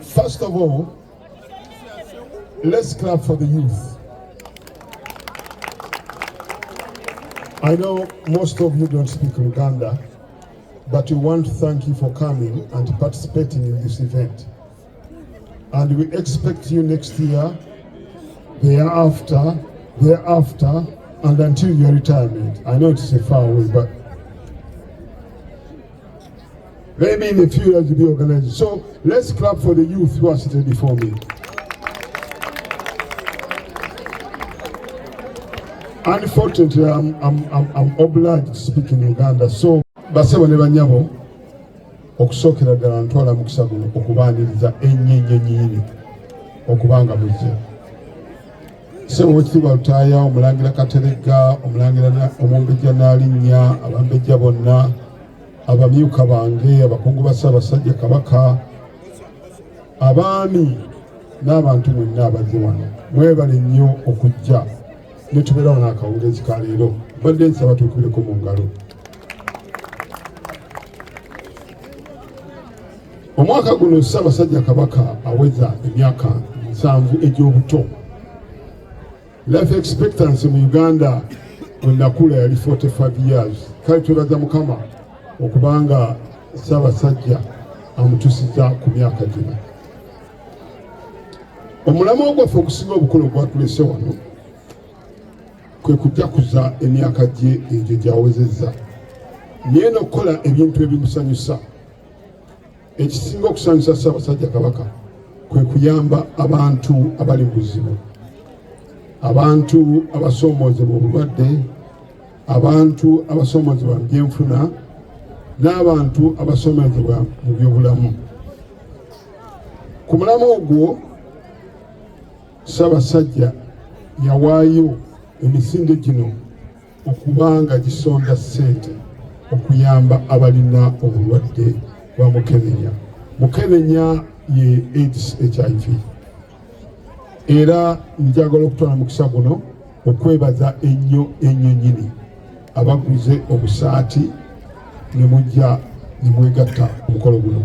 First of all, let's clap for the youth. I know most of you don't speak Luganda, but we want to thank you for coming and participating in this event. And we expect you next year, thereafter, and until your retirement. I know it's a far away, but maybe in a few years will be organized. So let's clap for the youth who are sitting before me. Unfortunately, I'm obliged to speak in Uganda. So basebo ne banyabo okusookera ddala ntwala mukisa guno okubaaniriza ennyo okubanga mujja. Sebo wekitiibwa Lutaaya, Omulangira Kateregga, Omulangira Omumbejja Naalinnya, Abambejja bonna, abamyuka bange, abakungu ba Ssaabasajja Kabaka, abaami n'abantu mwenna abazze wano, mwebale nnyo okujja ne tubeerawo n'akawungeezi ka leero. Mbadde nsaba tukubireko mu ngalo. Omwaka guno Ssaabasajja Kabaka aweza emyaka 7 egy'obuto. Life expectancy mu Uganda when nakula yali 45 years. Kale twebaza Mukama okubanga Ssaabasajja amutusiza ku myaka gino. Omulamu ogwaffe okusinga obukulu gwatulese wano kwe kujakuza emyaka gye egyo gy'awezezza. Naye n'okukola ebintu ebimusanyusa. Ekisinga okusanyusa Ssaabasajja Kabaka kwe kuyamba abantu abali mu buzibu, abantu abasoomoozebwa obulwadde, abantu abasoomoozebwa mu byenfuna, n'abantu abasoomoozebwa mu byobulamu. Ku mulamu ogwo Ssaabasajja yawaayo emisinde gino okubanga gisonda ssente okuyamba abalina obulwadde bwa Mukenenya. Mukenenya ye AIDS HIV. Era njagala okutwala mukisa guno okwebaza ennyo nnyini abaguze obusaati ne mujja ne mwegatta omukolo guno.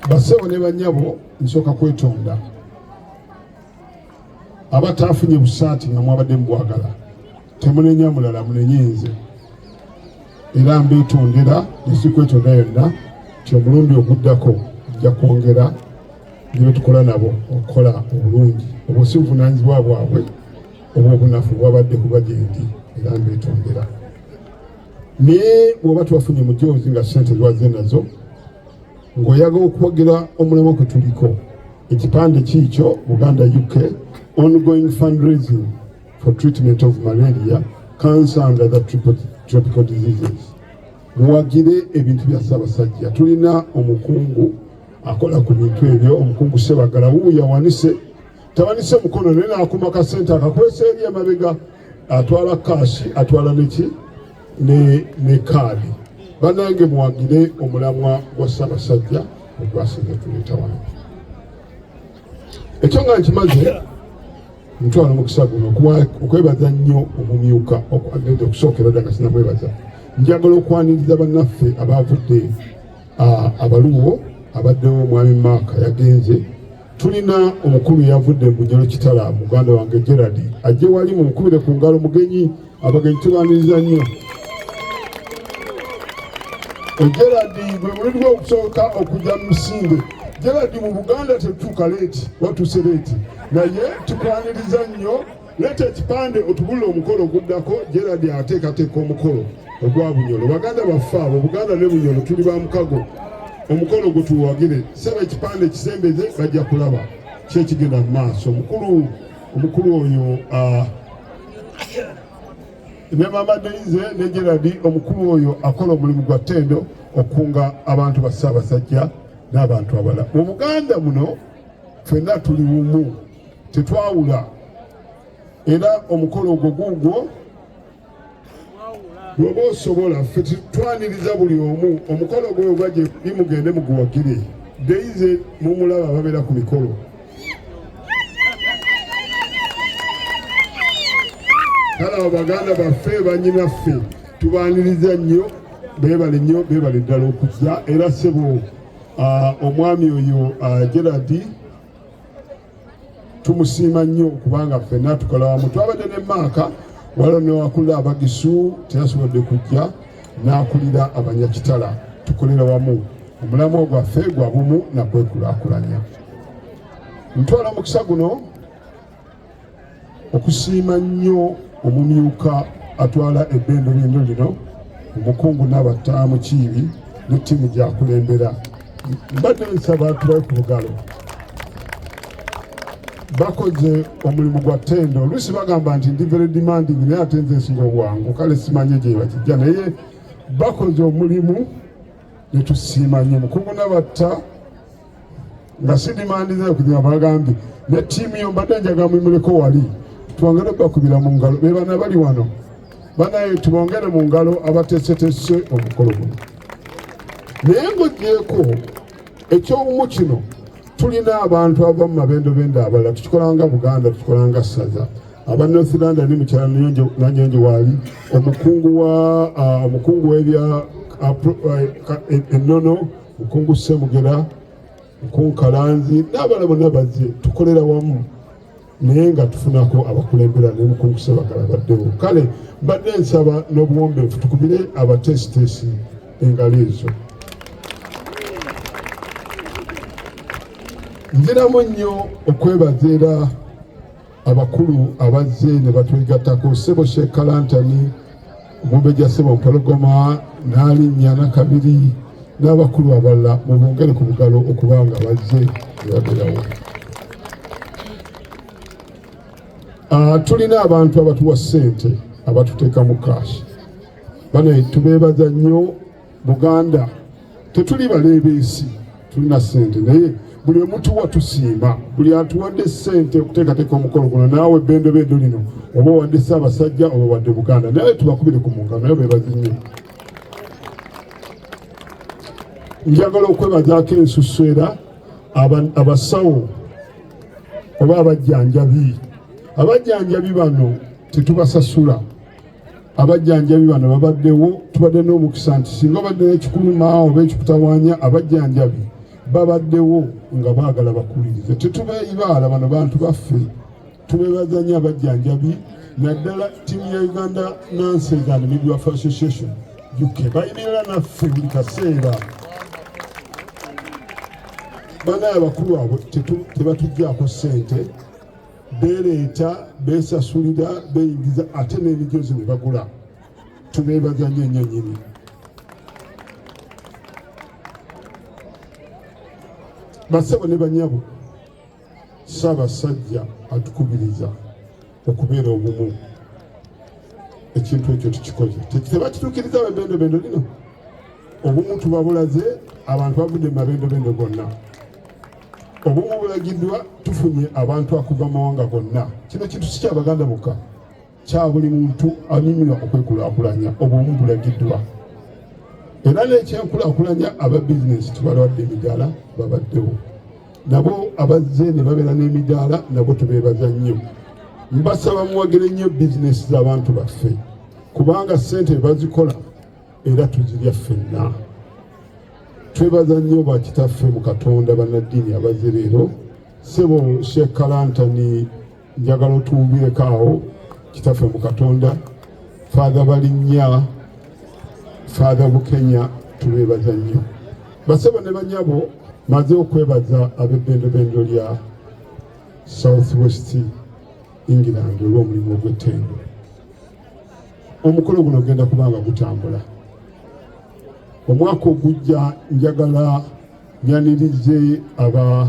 Basebo ne bannyabo nsooka kwetonda abataafunye busaati nga mwabadde mubwagala, temunenya mulala, munenye nze. Era mbeetondera nesikwetonda yonna nti omulundi oguddako nja kwongera ne betukola nabo okukola obulungi. Obwo si buvunaanyizibwa bwabwe, obwo obunafu bwabadde kuba gye ndi, era mbeetondera. Naye bw'oba tubafunye mujoozi nga ssente zwaze nazo, ng'oyagala okwogera omulamu kwe tuliko, ekipande kiikyo Buganda UK ongoing fundraising for treatment of malaria, cancer and other tropical diseases. Muwagire ebintu bya Ssaabasajja. Tulina omukungu akola ku bintu ebyo, omukungu Sebagala wuuyo awanise, tawanise mukono naye n'akuma kasente akakwesa eri emabega, atwala kashi, atwala ne kaadi. Bannange muwagire omulamwa gwa Ssaabasajja ogwasinze tuleeta wano. Ekyo nga nkimaze ntwala omukisa guno okwebaza nnyo omumyuka agenda okusookera ddala sinamwebaza. Njagala okwaniriza bannaffe abaavudde abaluwo abaddewo Mwami Maaka yagenze. Tulina omukulu yavudde mu Bunyoro Kitala, muganda wange Gerard, ajje wali mumukubire ku ngalo mugenyi, abagenyi tubaniriza nnyo. Gerard gwe muliri gwokusooka okujja mu Musinde. Gerard mu Buganda tetutuuka leeti, watuuse leeti. Naye tukwaniriza nnyo, leeta ekipande otubulire omukolo oguddako. Gerard ateekateeka omukolo ogwa Bunyoro. Baganda baffe abo, Buganda ne Bunyoro tuli ba mukago. Omukolo gwe tuwagire, saba ekipande ekisembeze bajja kulaba kyekigenda mu maaso. Omukulu oyo ne Mama Deize ne Gerard, omukulu oyo akola omulimu gwa ttendo okunga abantu ba Ssaabasajja n'abantu abalala. Mu Buganda muno ffenna tuli bumu, tetwawula. Era omukolo ogwo guugwo bw'oba osobola ffe twaniriza buli omu. Omukolo gwe gwajje bimugende muguwagire. Deize mumulaba ababeera ku mikolo. Kale Abaganda baffe bannyinaffe tubaaniriza nnyo beebale nnyo beebale ddala okujja era ssebo omwami oyo Gerard tumusiima nnyo kubanga ffenna tukola wamu. Twabadde ne Maaka waliwo newakulira Abagisu teyasobodde kujja n'akulira Abanyakitala, tukolera wamu. Omulamu gwaffe gwa bumu nakwekulaakulanya. Ntwala mukisa guno okusiima nnyo omumyuka atwala ebbendo lyendo lino, omukungu Nabattaamu Kiibi ne ttiimu gy'akulembera. Mbadde nsaba tubaye ku bugalo. Bakoze omulimu gwa ttendo. Oluusi bagamba nti ndi very demanding naye ate nze nsinga obwangu, kale simanye gye bakijja, naye bakoze omulimu ne tusiima nnyo. Mukungu Nabatta nga si dimandiza okugira bagambye ne ttiimu yo mbadde njagala muyimuleko wali twongere bakubira mu ngalo be bana bali wano banaye tubongere mu ngalo abateeseteese omukolo guno. Naye ng'ogyeko ekyobumu kino tulina abantu ava mu mabendobendo abalala tukikolanga Buganda, tukikolanga Ssaza. Aba North London mukyala Nanyonjo waali omukungu w'ebya ennono, mukungu Ssemugera, mukungu Kalanzi n'abalala bonna bazze tukolera wamu, naye nga tufunako abakulembera ne mukungu Ssebaggala baddewo. Kale mbadde nsaba n'obuwombeefu tukubire abateesiteesi engalo ezo. Nziramu nnyo okwebaza era abakulu abazze ne batwegattako, Ssebo Sheikh Kalantani, Omumbejja Ssebo Mpologoma, Naalinnya Nakabiri n'abakulu abalala mubongere ku bugalo okubanga bazze ne babeerawo. Tulina abantu abatuwa ssente abatuteeka mu kaashi. Bano tubeebaza nnyo. Buganda tetuli baleebeesi, tulina ssente naye buli omutuwa tusiima, buli atuwadde ssente okuteekateeka omukolo guno, naawe ebbendobendo lino oba wadde Ssaabasajja oba wadde Buganda, naye tubakubire ku mungalo, naye beebazi nnyo. Njagala okwebazaako ensusu era abasawo oba abajjanjabi. Abajjanjabi bano tetubasasula. Abajjanjabi bano babaddewo, tubadde n'omukisa nti singa badde n'ekikuluma oba ekikutawaanya, abajjanjabi babaddewo nga baagala bakulirize. Tetubeeyibaala, bano bantu baffe, tubeebaza nnyo abajjanjabi, naddala ttiimu ya Uganda Nurses and Midwifery Association UK bayimirira naffe buli kaseera. Banaye abakulu abo tebatuggyako ssente, beereeta, beesasulira, beeyingiza ate n'emijozi ne bagula. Tubeebaza nnyo nnyo nnyini. Bassebo ne banyabo, Ssaabasajja atukubiriza okubeera obumu. Ekintu ekyo tukikoze, tebakituukiriza ab'ebbendobendo lino. Obumu tubabulaze, abantu bavudde mu mabendobendo gonna. Obumu bulagiddwa, tufunye abantu akuva mawanga gonna. Kino kintu si ky'Abaganda bokka, kya buli muntu anyumirwa okwekulaakulanya. Obumu bulagiddwa era n'ekyenkulaakulanya aba bizinesi tubalwadde emidaala babaddewo, nabo abazze ne babeera n'emidaala, nabo tubeebaza nnyo. Mbasaba muwagire nnyo bizinesi z'abantu baffe kubanga ssente bazikola era tuzirya ffenna. Twebaza nnyo bakitaffe mu Katonda bannaddiini abazze leero. Ssebo Sheikh Kalantani njagala otuwumbireko awo kitaffe mu Katonda. Father Balinnya, Father Bukenya, tubeebaza nnyo. Bassebo ne banyabo maze okwebaza ab'ebbendobendo lya South West England olw'omulimu ogw'ettendo. Omukolo guno ogenda kubanga gutambula. Omwaka ogujja njagala nyanirize aba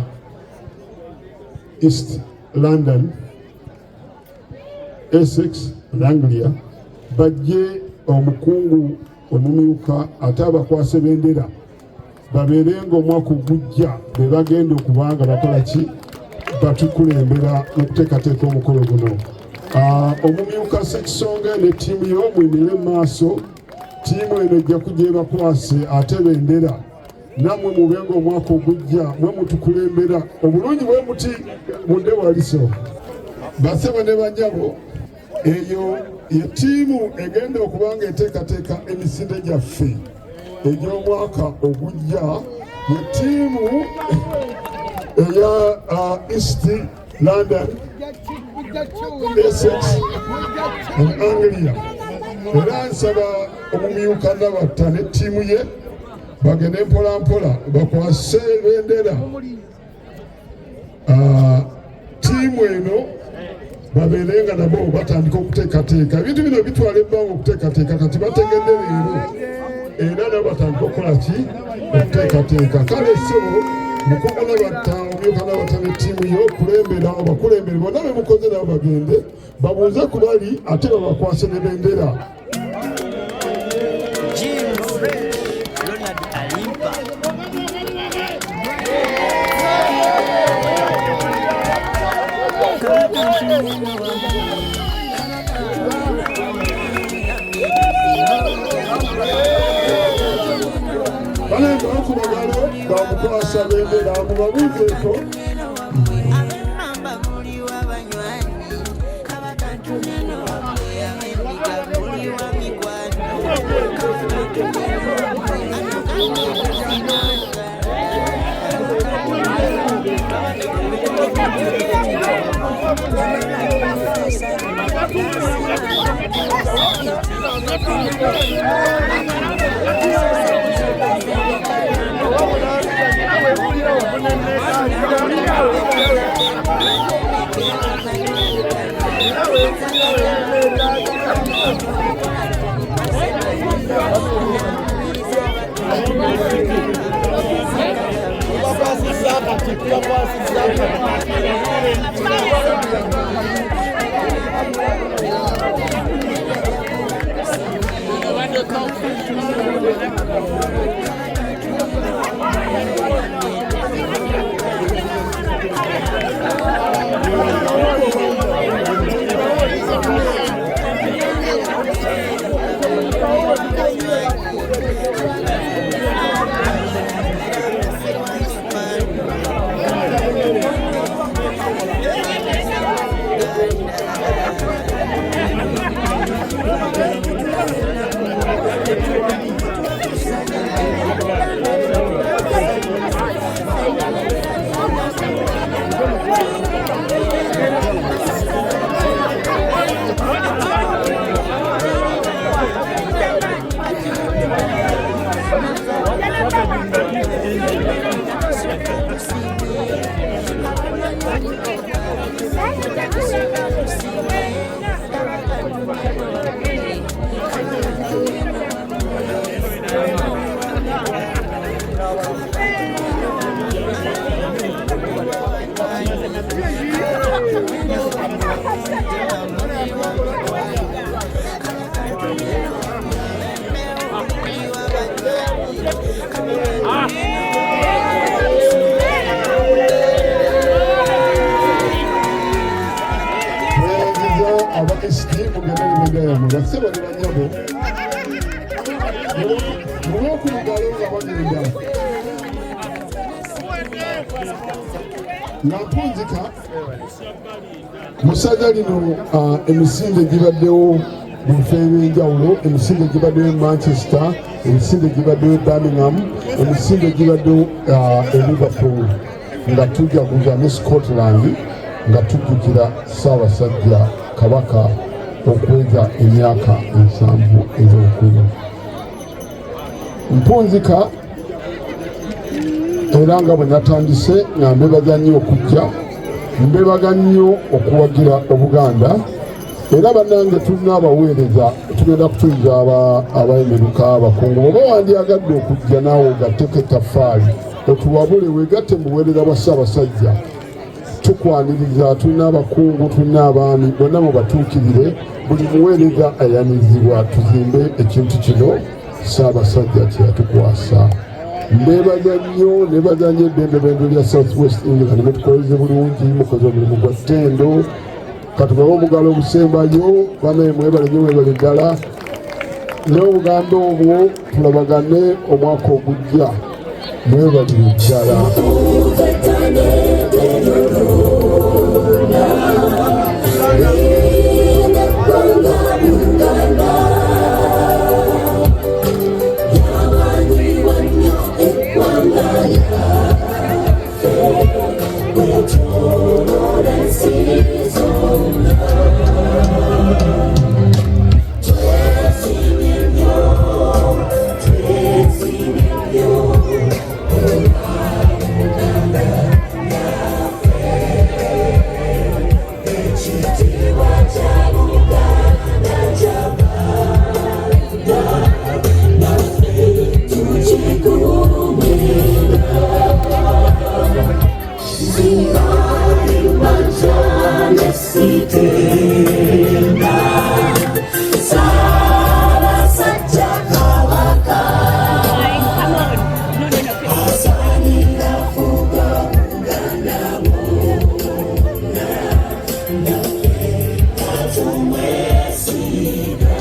East London, Essex, Anglia bajje omukungu omumyuka ate abakwase bendera babeerenga omwaka ogujja be bagenda okubanga bakola ki, batukulembera okuteekateeka omukolo guno. Omumyuka Ssekisonga ne ttiimu yo muyimire mu maaso. Ttiimu eno ejja kujja ebakwase ate bendera, nammwe mubenga omwaka ogujja mwe mutukulembera obulungi bwe muti mudde waliso. Bassebo ne banyabo eyo ye ttiimu egenda okuba ng'eteekateeka emisinde gyaffe egy'omwaka ogujja ye ttiimu eya East London, Essex and Anglia. Era nsaba omumyuka Nabatta ne ttiimu ye bagende mpola mpola bakwase ebendera ttiimu eno babeerenga nabo batandika okuteekateeka ebintu bino bitwala ebbanga okuteekateeka kati bategedde leero era nabo batandika okukola ki okuteekateeka kale ssebo mukugu Nabatta omumyuka Nabatta ne ttiimu ye okulembera abakulembere bonna be mukoze nabo bagende babuuze ku bali ate babakwase ne bendera. Balenga okubagalo bamukwasa bendera mubabuuzeeko Nampunzika musajja lino emisinde gibaddewo mu bifo ebyenjawulo, emisinde gibaddewo e Manchester, emisinde gibaddewo e Birmingham, emisinde gibaddewo e Liverpool nga tujaguza ne Scotland nga tujjukira Ssaabasajja Kabaka okweza emyaka 7 ez'obukulu. Mpunzika era nga bwe natandise nga mbebaza nnyo okujja, mbebaga nnyo okuwagira Obuganda, era bannange tulina abaweereza tugenda kutuuza abayemeruka abakungu. Oba wandyagadde okujja naawe ogatteko ettaffaali otuwabule weegatte mu buweereza bwa Ssaabasajja, tukwaniriza. Tulina abakungu, tulina abaami, bonna mubatuukirire. Buli muweereza ayanizibwa tuzimbe ekintu kino Ssaabasajja kye yatukwasa. Mbebaza nnyo nebaza nnyo eddembe lya South West England, mutukoleze bulungi, mukoze omulimu gwa ttendo. Katubawe omugalo ogusembayo, banaye mwebale nnyo, mwebale ddala. N'obugambo obwo tulabagane omwaka ogujja, mwebalire ddala. Amiga.